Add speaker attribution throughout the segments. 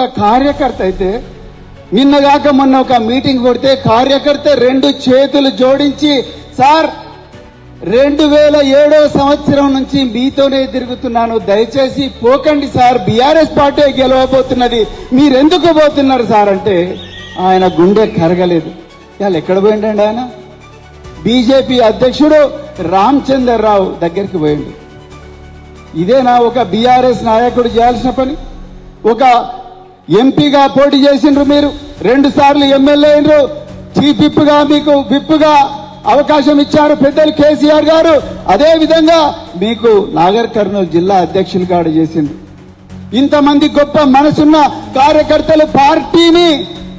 Speaker 1: ఒక కార్యకర్త అయితే నిన్నగాక మొన్న ఒక మీటింగ్ కొడితే కార్యకర్త 2 చేతులు జోడించి సార్ 2007 సంవత్సరం నుంచి మీతోనే తిరుగుతున్నాను, దయచేసి పోకండి సార్, బీఆర్ఎస్ పార్టీ గెలవబోతున్నది, మీరెందుకు పోతున్నారు సార్ అంటే ఆయన గుండె కరగలేదు. ఇవాళ ఎక్కడ పోయిండండి ఆయన? బీజేపీ అధ్యక్షుడు రామచంద్రరావు దగ్గరికి పోయిండు. ఇదేనా ఒక బీఆర్ఎస్ నాయకుడు చేయాల్సిన పని? ఒక ఎంపీగా పోటీ చేసిండ్రు, మీరు 2 సార్లు ఎమ్మెల్యే అయినరు, చీఫ్ విప్గా మీకు విప్గా అవకాశం ఇచ్చారు పెద్దలు కేసీఆర్ గారు. అదే విధంగా మీకు నాగర్ కర్నూలు జిల్లా అధ్యక్షులు గారు చేసిండ్రు. ఇంతమంది గొప్ప మనసున్న కార్యకర్తలు, పార్టీని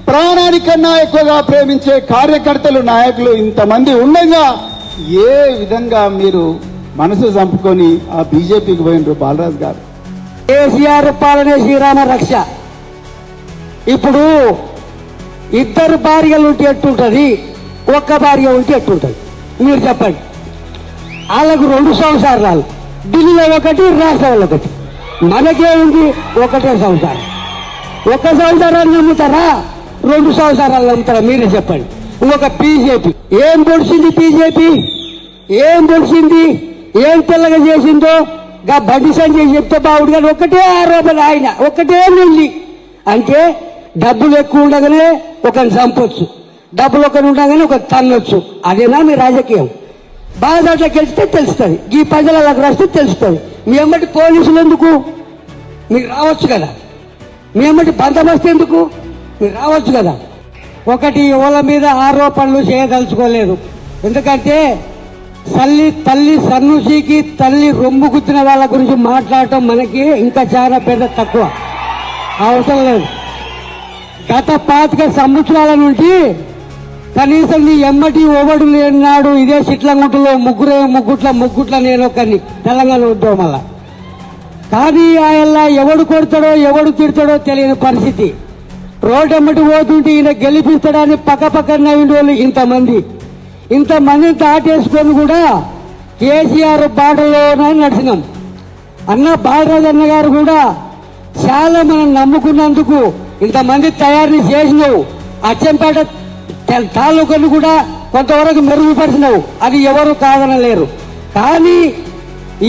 Speaker 1: ప్రాణానికన్నా ఎక్కువగా ప్రేమించే కార్యకర్తలు, నాయకులు ఇంతమంది ఉండగా ఏ విధంగా మీరు మనసు చంపుకొని ఆ బీజేపీకి పోయినరు బాలరాజు గారు?
Speaker 2: కేసీఆర్ పాలనే శ్రీరామ రక్ష. ఇప్పుడు 2 భార్యలు ఉంటే ఎట్టుంటది, 1 భార్య ఉంటే ఎట్టుంటది మీరు చెప్పండి. వాళ్ళకు 2 సంవత్సరాలు, ఢిల్లీలో 1, రాష్ట్రంలో 1. మనకేముంది? 1 సంవత్సరం. 1 సంవత్సరాలు నమ్ముతారా, 2 సంవత్సరాలు నమ్ముతారా? మీరే చెప్పండి. ఒక బీజేపీ ఏం పొడిచింది? బీజేపీ ఏం పొడిచింది? ఏం తెల్లగా చేసిందో గా బండి సంజయ్ చెప్తే బాగుడు. కానీ ఒకటే ఆరోపణ, ఆయన ఒకటే నెల్లి అంటే డబ్బులు ఎక్కువ ఉండగానే ఒకరిని చంపొచ్చు, డబ్బులు ఒకరు ఉండగానే ఒక తన్నొచ్చు. అదేనా మీ రాజకీయం? బాగా అట్లా గెలిస్తే తెలుస్తుంది, ఈ ప్రజలకు రాస్తే తెలుస్తుంది. మీ అమ్మటి పోలీసులు ఎందుకు? మీరు రావచ్చు కదా. మీ అమ్మటి బందోబస్తు ఎందుకు? మీరు రావచ్చు కదా. ఒకటి ఎవరి మీద ఆరోపణలు చేయదలుచుకోలేదు. ఎందుకంటే తల్లి సన్నుషికి తల్లి రొమ్ము గుద్దిన వాళ్ళ గురించి మాట్లాడటం మనకి ఇంకా చాలా పెద్ద తక్కువ, అవసరం లేదు. గత 25 సంవత్సరాల నుండి కనీసం నీ ఎమ్మటి ఓవడు లేనాడు ఇదే చిట్లంగుంటలో ముగ్గుట్ల నేను ఒకరిని తెలంగాణ ఉద్యమం వల్ల. కానీ ఆయన ఎవడు కొడతాడో ఎవడు తిడతాడో తెలియని పరిస్థితి. రోడ్డు ఎమ్మటి పోతుంటే ఈయన గెలిపిస్తాడని పక్క నవ్విన వాళ్ళు ఇంతమందిని దాటేసుకొని కూడా కేసీఆర్ బాటలోనే నడిచినాం. అన్న బాలరాజు అన్న గారు కూడా చాలా మనం నమ్ముకున్నందుకు ఇంతమంది తయారు చేసినావు. అచ్చంపేట తాలూకాను కూడా కొంతవరకు మెరుగుపరిచినావు, అది ఎవరు కాదనలేరు. కానీ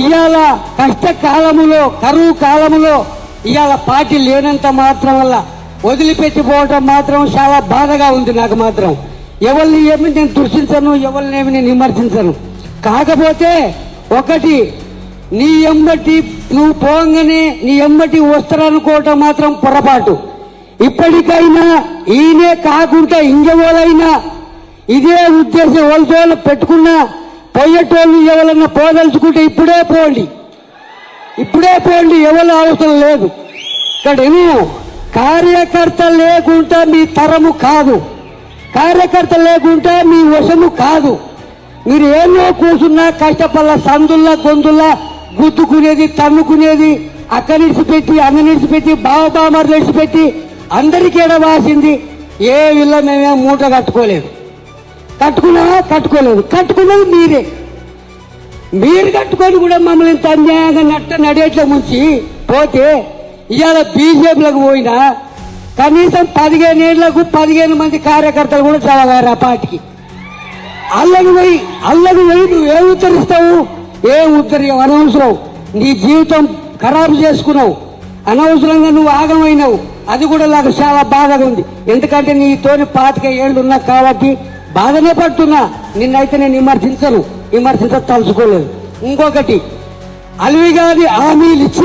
Speaker 2: ఇవాళ కష్టకాలములో, కరువు కాలములో ఇవాళ పార్టీ లేనంత మాత్రం వల్ల వదిలిపెట్టిపోవటం మాత్రం చాలా బాధగా ఉంది నాకు మాత్రం. ఎవరిని ఏమి నేను దూషించను, ఎవరిని ఏమి నేను విమర్శించను. కాకపోతే ఒకటి, నీ ఎమ్మటి నువ్వు పోగానే నీ ఎమ్మటి వస్తారనుకోవటం మాత్రం పొరపాటు. ఇప్పటికైనా ఈయనే కాకుండా ఇంకెవరైనా ఇదే ఉద్దేశం వాళ్ళతో పెట్టుకున్నా పోయేటోళ్ళు ఎవరన్నా పోదలుచుకుంటే ఇప్పుడే పోండి, ఎవరు అవసరం లేదు. ఇక్కడ కార్యకర్త లేకుండా మీ తరము కాదు, కార్యకర్త లేకుంటే మీ వశము కాదు. మీరు ఏమో కూర్చున్నా కష్టపల్ల సందుల్లా గొంతుల్లా గుద్దుకునేది, తన్నుకునేది, అక్క నిడిచిపెట్టి అన్న నిడిచిపెట్టి బావబామర్లు నిడిచిపెట్టి అందరికీ ఎడవాసింది. ఏ విల్ల మేమేం మూట కట్టుకోలేదు, కట్టుకున్నది మీరు కట్టుకొని కూడా మమ్మల్ని ఇంత అన్యాయంగా నడేట్లా ముంచి పోతే ఇవాళ బీజేపీలకు పోయినా కనీసం 15 ఏళ్లకు 15 మంది కార్యకర్తలు కూడా చదవారు ఆ పార్టీకి. అల్లకు పోయి నువ్వేం ఉద్ధరిస్తావు? ఏం ఉద్ధరిస్తావు? అనవసరం. నీ జీవితం ఖరాబు చేసుకున్నావు, అనవసరంగా నువ్వు ఆగమైనావు. అది కూడా నాకు చాలా బాధగా ఉంది. ఎందుకంటే నీతోని 25 ఏళ్ళు ఉన్నా కాబట్టి బాధనే పడుతున్నా. నిన్నైతే నేను విమర్శించతలుచుకోలేదు. ఇంకొకటి, అలివిగాని హామీలు ఇచ్చి